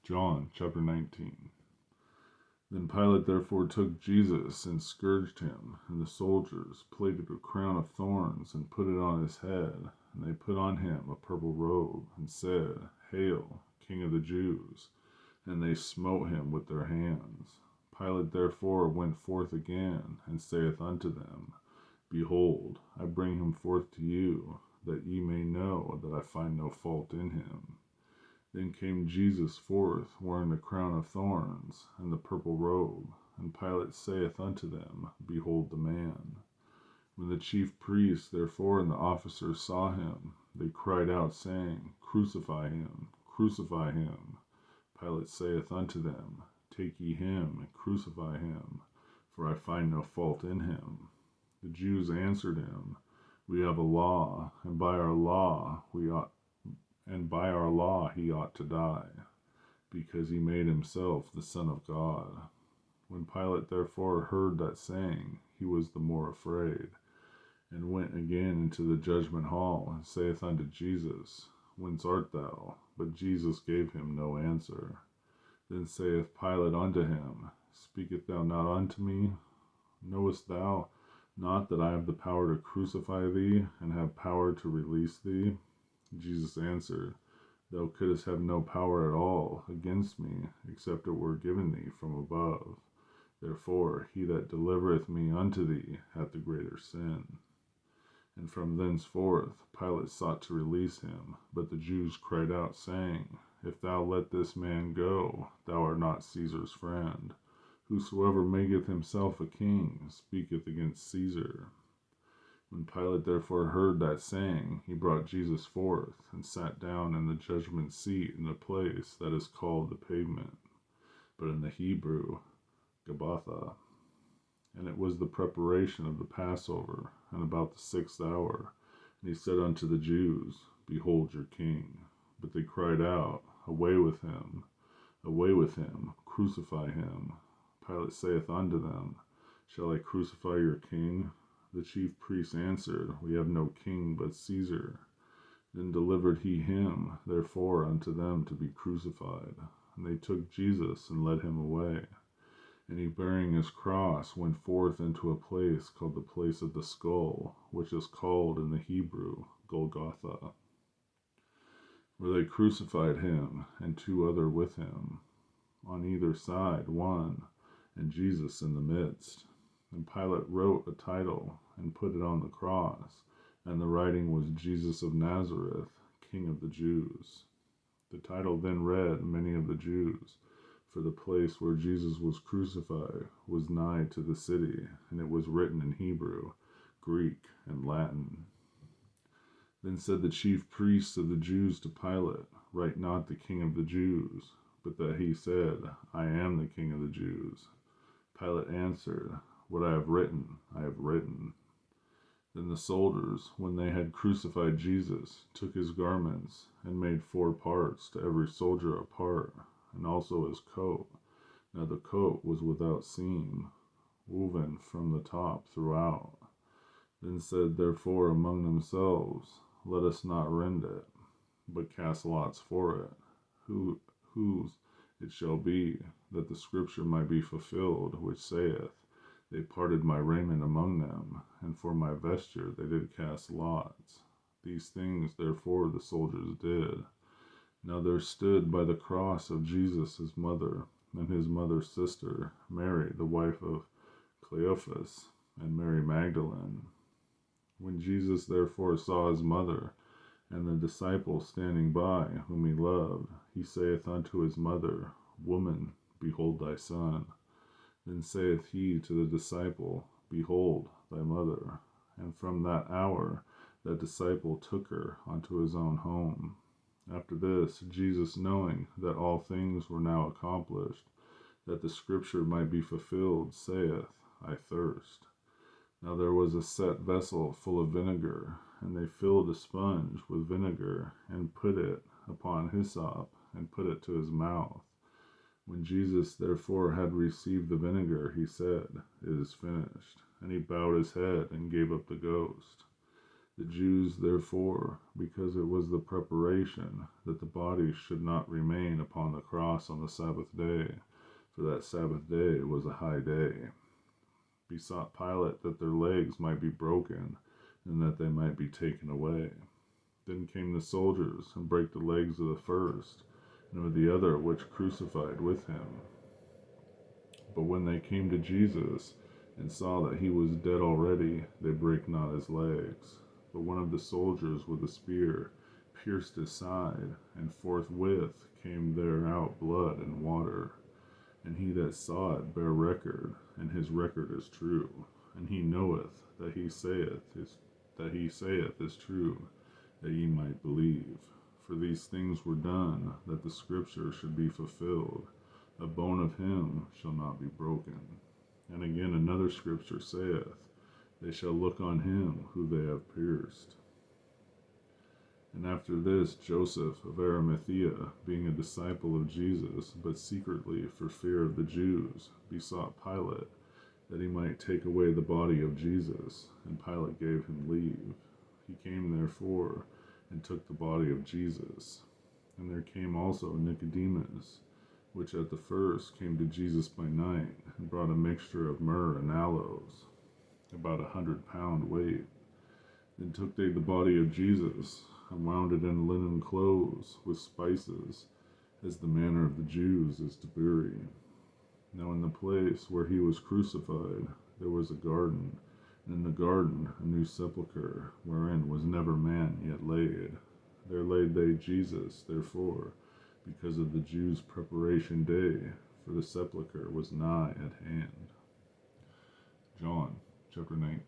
John chapter 19. Then Pilate therefore took Jesus and scourged him, and the soldiers plaited a crown of thorns and put it on his head. And they put on him a purple robe, and said, Hail, King of the Jews! And they smote him with their hands. Pilate therefore went forth again, and saith unto them, Behold, I bring him forth to you, that ye may know that I find no fault in him. Then came Jesus forth, wearing the crown of thorns, and the purple robe. And Pilate saith unto them, Behold the man. When the chief priests therefore and the officers saw him, they cried out, saying, Crucify him, crucify him. Pilate saith unto them, Take ye him, and crucify him, for I find no fault in him. The Jews answered him, We have a law, and by our law he ought to die, because he made himself the Son of God. When Pilate therefore heard that saying, he was the more afraid, and went again into the judgment hall, and saith unto Jesus, Whence art thou? But Jesus gave him no answer. Then saith Pilate unto him, Speakest thou not unto me? Knowest thou not that I have the power to crucify thee, and have power to release thee? Jesus answered, Thou couldst have no power at all against me, except it were given thee from above. Therefore he that delivereth me unto thee hath the greater sin. And from thenceforth Pilate sought to release him, but the Jews cried out, saying, If thou let this man go, thou art not Caesar's friend. Whosoever maketh himself a king speaketh against Caesar. When Pilate therefore heard that saying, he brought Jesus forth, and sat down in the judgment seat in a place that is called the Pavement, but in the Hebrew, Gabbatha. And it was the preparation of the Passover, and about the 6th hour. And he said unto the Jews, Behold your king. But they cried out, Away with him, crucify him. Pilate saith unto them, Shall I crucify your king? The chief priests answered, We have no king but Caesar. Then delivered he him, therefore, unto them to be crucified. And they took Jesus, and led him away. And he, bearing his cross, went forth into a place called the place of the skull, which is called in the Hebrew, Golgotha. Where they crucified him, and two other with him, on either side one, and Jesus in the midst. And Pilate wrote a title, and put it on the cross, and the writing was Jesus of Nazareth, King of the Jews. The title then read many of the Jews, for the place where Jesus was crucified was nigh to the city, and it was written in Hebrew, Greek, and Latin. Then said the chief priests of the Jews to Pilate, Write not the King of the Jews, but that he said, I am the King of the Jews. Pilate answered, What I have written, I have written. Then the soldiers, when they had crucified Jesus, took his garments, and made 4 parts, to every soldier a part, and also his coat. Now the coat was without seam, woven from the top throughout. Then said therefore among themselves, Let us not rend it, but cast lots for it, whose it shall be, that the scripture might be fulfilled, which saith, They parted my raiment among them, and for my vesture they did cast lots. These things therefore the soldiers did. Now there stood by the cross of Jesus his mother, and his mother's sister, Mary, the wife of Cleophas, and Mary Magdalene. When Jesus therefore saw his mother, and the disciple standing by, whom he loved, he saith unto his mother, Woman, behold thy son. Then saith he to the disciple, Behold thy mother. And from that hour that disciple took her unto his own home. After this, Jesus, knowing that all things were now accomplished, that the scripture might be fulfilled, saith, I thirst. Now there was a set vessel full of vinegar, and they filled a sponge with vinegar, and put it upon hyssop, and put it to his mouth. When Jesus therefore had received the vinegar, he said, It is finished. And he bowed his head, and gave up the ghost. The Jews, therefore, because it was the preparation that the body should not remain upon the cross on the Sabbath day, for that Sabbath day was a high day, besought Pilate that their legs might be broken, and that they might be taken away. Then came the soldiers, and brake the legs of the first, and of the other which crucified with him. But when they came to Jesus, and saw that he was dead already, they brake not his legs. But one of the soldiers with a spear pierced his side, and forthwith came there out blood and water. And he that saw it bare record, and his record is true. And he knoweth that he saith is true, that ye might believe. For these things were done, that the scripture should be fulfilled, a bone of him shall not be broken. And again another scripture saith, they shall look on him who they have pierced. And after this, Joseph of Arimathea, being a disciple of Jesus, but secretly for fear of the Jews, besought Pilate that he might take away the body of Jesus, and Pilate gave him leave. He came therefore, and took the body of Jesus. And there came also Nicodemus, which at the first came to Jesus by night, and brought a mixture of myrrh and aloes, about 100 pound weight. Then took they the body of Jesus, and wound it in linen clothes with spices, as the manner of the Jews is to bury. Now in the place where he was crucified there was a garden, and in the garden a new sepulchre, wherein was never man yet laid. There laid they Jesus, therefore, because of the Jews' preparation day, for the sepulchre was nigh at hand. John chapter 19.